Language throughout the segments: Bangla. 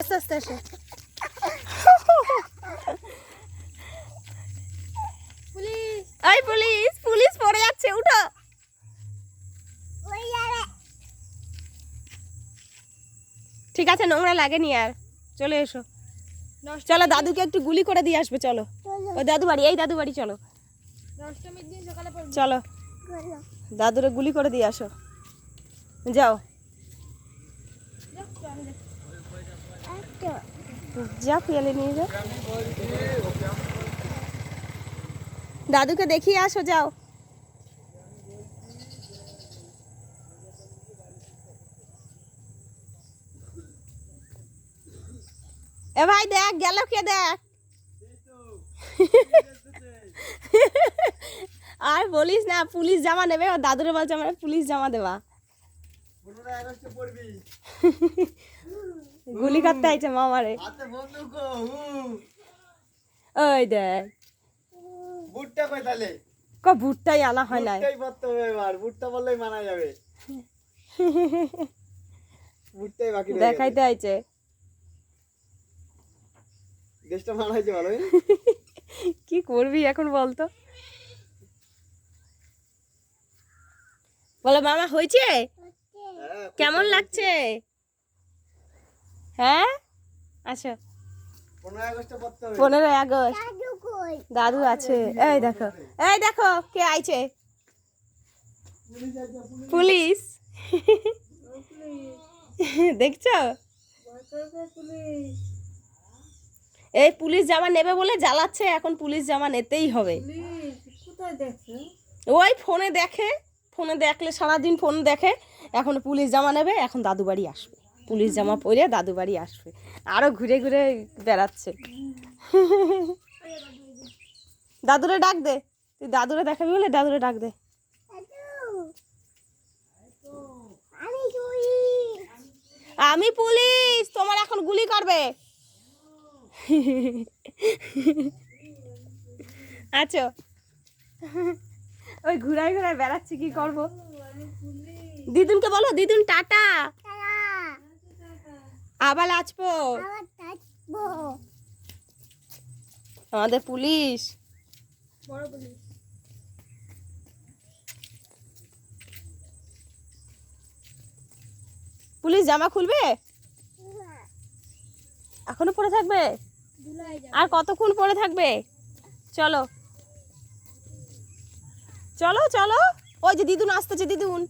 আস্তে আস্তে আসো। এই পুলিশ পুলিশ পড়ে যাচ্ছে, উঠো। ঠিক আছে, নোংরা লাগেনি আর, চলে এসো। চলো দাদুকে একটু গুলি করে দিয়ে আসবে, চলো। ওই দাদু বাড়ি, এই দাদু বাড়ি চলো। চলো দাদুরে গুলি করে দিয়ে আসো, যাও। যা পেলে নিয়ে যাও, দাদুকে দেখিয়ে আসো, যাও। এ ভাই দেখ গেল কে, দেখ। আর বলিস না, পুলিশ জামা নেবে, ও দাদুরে বলছে আমার পুলিশ জামা দেবা। গুলি করতে আইছে মামারে। ওই দেখ বুটটা কই তালে? বুটটাই আনা হয় না, বুটটাই পড়তে হবে এবার, বুটটা বললেই মানা যাবে। বুটটাই বাকি রয়ে গেছে। দেখাইতে আইছে। দেশটা মানাইছে ভালো। কি করবি এখন বলতো? বলো মামা হয়েছে, কেমন লাগছে? হ্যাঁ আচ্ছা, 15 আগস্টে পড়তে হবে। 15 আগস্ট দাদু আছে। এই দেখো, এই দেখো কে আইছে, পুলিশ। দেখছো, এই পুলিশ জামা নেবে বলে জ্বালাচ্ছে, এখন পুলিশ জামা নিতেই হবে। ওই ফোনে দেখে, ফোনে দেখলে সারাদিন ফোন দেখে, এখন পুলিশ জামা নেবে, এখন দাদু বাড়ি আসবে, পুলিশ জামা পরে দাদু বাড়ি আসবে, আরো ঘুরে ঘুরে বেড়াচ্ছে। দাদুরে ডাক দে, তুই দাদুরে দেখাবি বলে দাদুরে ডাক দে। আমি পুলিশ, তোমার এখন গুলি করবে। আচ্ছা, ওই ঘুরাই ঘুরাই বেড়াচ্ছি, কি করবো। দিদুনকে বলো, দিদুন টাটা, আবার আসবো। আমাদের পুলিশ, পুলিশ জামা খুলবে, এখনো পরে থাকবে, আর কতক্ষণ পরে থাকবে? চলো চলো চলো, ওই যে দিদুন আসতেছে, দিদুন।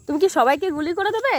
তুমি কি সবাইকে গুলি করে দেবে?